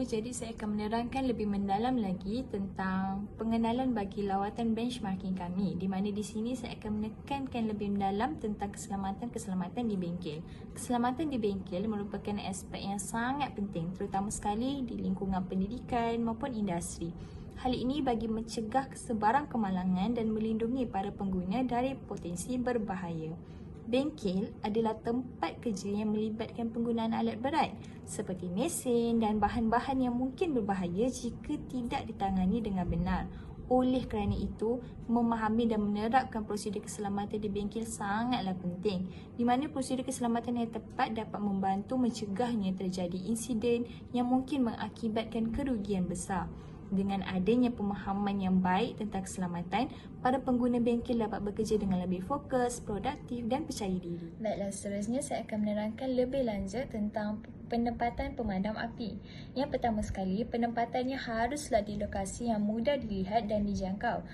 jadi saya akan menerangkan lebih mendalam lagi tentang pengenalan bagi lawatan benchmarking kami, di mana di sini saya akan menekankan lebih mendalam tentang keselamatan di bengkel. Keselamatan di bengkel merupakan aspek yang sangat penting, terutama sekali di lingkungan pendidikan maupun industri. Hal ini bagi mencegah kesebaran kemalangan dan melindungi para pengguna dari potensi berbahaya. Bengkel adalah tempat kerja yang melibatkan penggunaan alat berat seperti mesin dan bahan-bahan yang mungkin berbahaya jika tidak ditangani dengan benar. Oleh kerana itu, memahami dan menerapkan prosedur keselamatan di bengkel sangatlah penting, di mana prosedur keselamatan yang tepat dapat membantu mencegahnya terjadi insiden yang mungkin mengakibatkan kerugian besar. Dengan adanya pemahaman yang baik tentang keselamatan, para pengguna bengkel dapat bekerja dengan lebih fokus, produktif dan percaya diri. Baiklah, seterusnya saya akan menerangkan lebih lanjut tentang penempatan pemadam api. Yang pertama sekali, penempatannya haruslah di lokasi yang mudah dilihat dan dijangkau.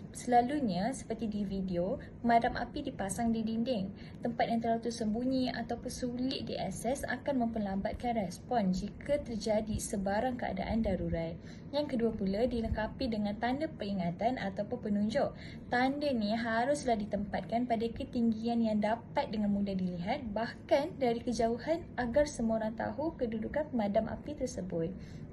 Selalunya, seperti di video, pemadam api dipasang di dinding. Tempat yang terlalu tersembunyi ataupun sulit diakses akan memperlambatkan respon jika terjadi sebarang keadaan darurat. Yang kedua pula, dilengkapi dengan tanda peringatan ataupun penunjuk. Tanda ni haruslah ditempatkan pada ketinggian yang dapat dengan mudah dilihat, bahkan dari kejauhan, agar semua orang tahu kedudukan pemadam api tersebut.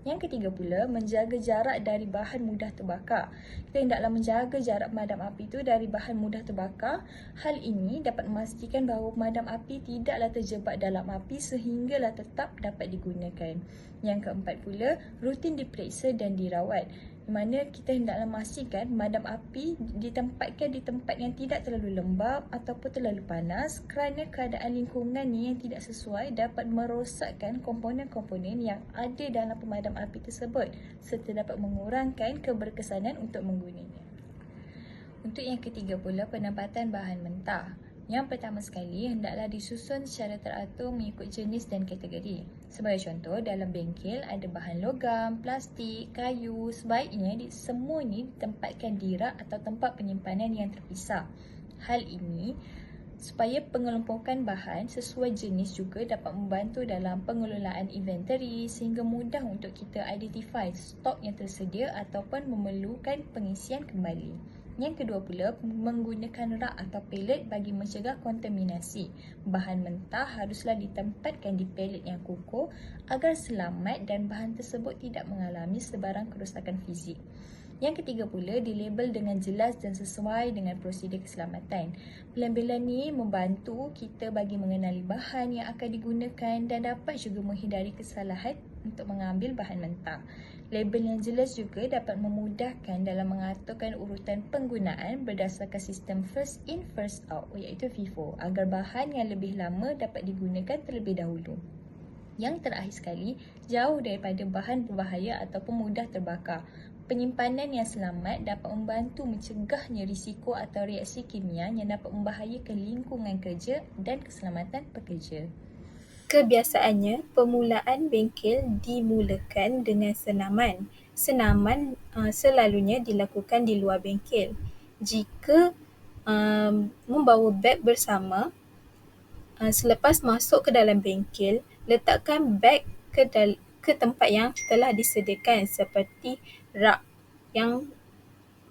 Yang ketiga pula, menjaga jarak dari bahan mudah terbakar. Kita hendaklah menjaga jarak pemadam api itu dari bahan mudah terbakar. Hal ini dapat memastikan bahawa pemadam api tidaklah terjebak dalam api sehinggalah tetap dapat digunakan. Yang keempat pula, rutin diperiksa dan dirawat. Di mana kita hendaklah memastikan pemadam api ditempatkan di tempat yang tidak terlalu lembap ataupun terlalu panas, kerana keadaan lingkungan yang tidak sesuai dapat merosakkan komponen-komponen yang ada dalam pemadam api tersebut serta dapat mengurangkan keberkesanan untuk menggunanya. Untuk yang ketiga pula, penempatan bahan mentah. Yang pertama sekali, hendaklah disusun secara teratur mengikut jenis dan kategori. Sebagai contoh, dalam bengkel ada bahan logam, plastik, kayu. Sebaiknya semua ini ditempatkan di rak atau tempat penyimpanan yang terpisah. Hal ini supaya pengelompokan bahan sesuai jenis juga dapat membantu dalam pengelolaan inventory sehingga mudah untuk kita identify stok yang tersedia ataupun memerlukan pengisian kembali. Yang kedua pula, menggunakan rak atau pelet bagi mencegah kontaminasi. Bahan mentah haruslah ditempatkan di pelet yang kukuh agar selamat dan bahan tersebut tidak mengalami sebarang kerosakan fizik. Yang ketiga pula, dilabel dengan jelas dan sesuai dengan prosedur keselamatan. Pelabelan ini membantu kita bagi mengenali bahan yang akan digunakan dan dapat juga menghindari kesalahan untuk mengambil bahan mentah. Label yang jelas juga dapat memudahkan dalam mengaturkan urutan penggunaan berdasarkan sistem first in first out, iaitu FIFO, agar bahan yang lebih lama dapat digunakan terlebih dahulu. Yang terakhir sekali, jauh daripada bahan berbahaya ataupun mudah terbakar. Penyimpanan yang selamat dapat membantu mencegahnya risiko atau reaksi kimia yang dapat membahayakan lingkungan kerja dan keselamatan pekerja. Kebiasaannya, permulaan bengkel dimulakan dengan senaman. Senaman selalunya dilakukan di luar bengkel. Jika membawa beg bersama, selepas masuk ke dalam bengkel, letakkan beg ke tempat yang telah disediakan seperti rak yang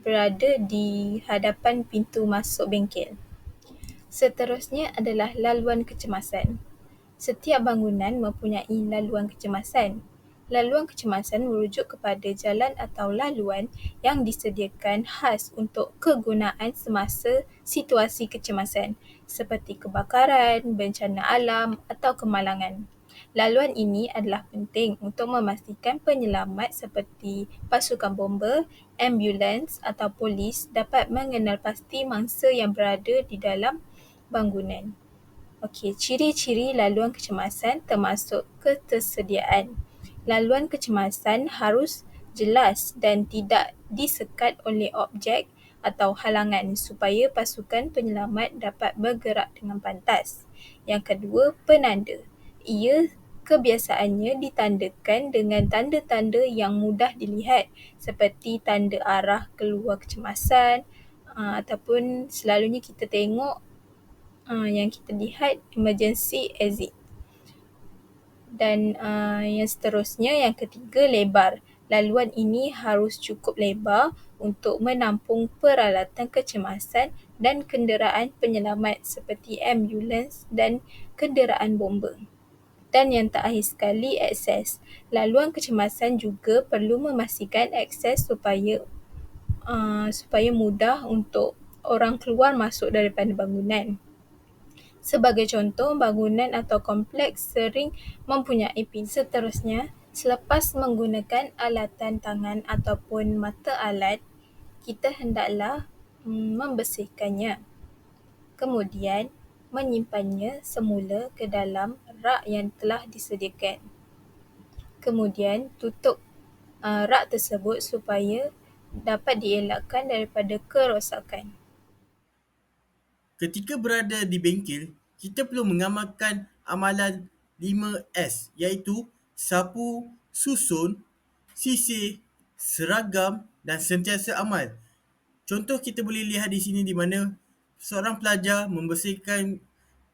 berada di hadapan pintu masuk bengkel. Seterusnya adalah laluan kecemasan. Setiap bangunan mempunyai laluan kecemasan. Laluan kecemasan merujuk kepada jalan atau laluan yang disediakan khas untuk kegunaan semasa situasi kecemasan seperti kebakaran, bencana alam atau kemalangan. Laluan ini adalah penting untuk memastikan penyelamat seperti pasukan bomba, ambulans atau polis dapat mengenal pasti mangsa yang berada di dalam bangunan. Okey, ciri-ciri laluan kecemasan termasuk ketersediaan. Laluan kecemasan harus jelas dan tidak disekat oleh objek atau halangan supaya pasukan penyelamat dapat bergerak dengan pantas. Yang kedua, penanda. Ia kebiasaannya ditandakan dengan tanda-tanda yang mudah dilihat seperti tanda arah keluar kecemasan ataupun selalunya kita tengok yang kita lihat emergency exit. Dan yang seterusnya, yang ketiga, lebar. Laluan ini harus cukup lebar untuk menampung peralatan kecemasan dan kenderaan penyelamat seperti ambulans dan kenderaan bomba. Dan yang terakhir sekali, akses. Laluan kecemasan juga perlu memastikan akses supaya mudah untuk orang keluar masuk daripada bangunan. Sebagai contoh, bangunan atau kompleks sering mempunyai pintu. Seterusnya, selepas menggunakan alatan tangan ataupun mata alat, kita hendaklah membersihkannya. Kemudian, menyimpannya semula ke dalam rak yang telah disediakan. Kemudian, tutup rak tersebut supaya dapat dielakkan daripada kerosakan. Ketika berada di bengkel, kita perlu mengamalkan amalan 5S iaitu sapu, susun, sisir, seragam dan sentiasa amal. Contoh kita boleh lihat di sini di mana seorang pelajar membersihkan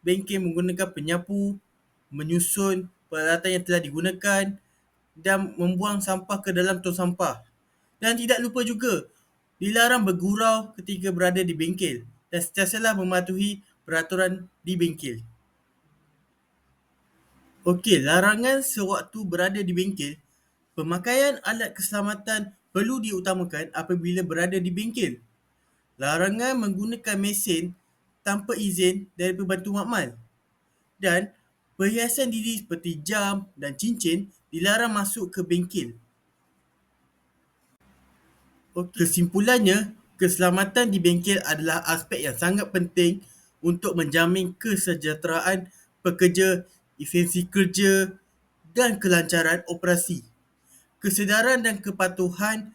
bengkel menggunakan penyapu, menyusun peralatan yang telah digunakan dan membuang sampah ke dalam tong sampah. Dan tidak lupa juga, dilarang bergurau ketika berada di bengkel dan sentiasalah mematuhi peraturan di bengkel. Okey, larangan sewaktu berada di bengkel. Pemakaian alat keselamatan perlu diutamakan apabila berada di bengkel. Larangan menggunakan mesin tanpa izin dari pembantu makmal. Dan perhiasan diri seperti jam dan cincin dilarang masuk ke bengkel. Kesimpulannya, keselamatan di bengkel adalah aspek yang sangat penting untuk menjamin kesejahteraan pekerja, efisiensi kerja dan kelancaran operasi. Kesedaran dan kepatuhan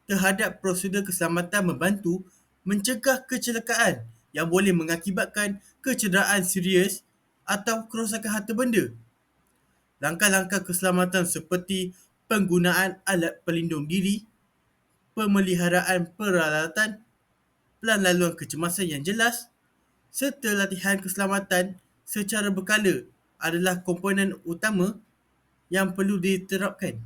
terhadap prosedur keselamatan membantu mencegah kecelakaan yang boleh mengakibatkan kecederaan serius atau kerosakan harta benda. Langkah-langkah keselamatan seperti penggunaan alat pelindung diri, pemeliharaan peralatan, pelan laluan kecemasan yang jelas, serta latihan keselamatan secara berkala adalah komponen utama yang perlu diterapkan.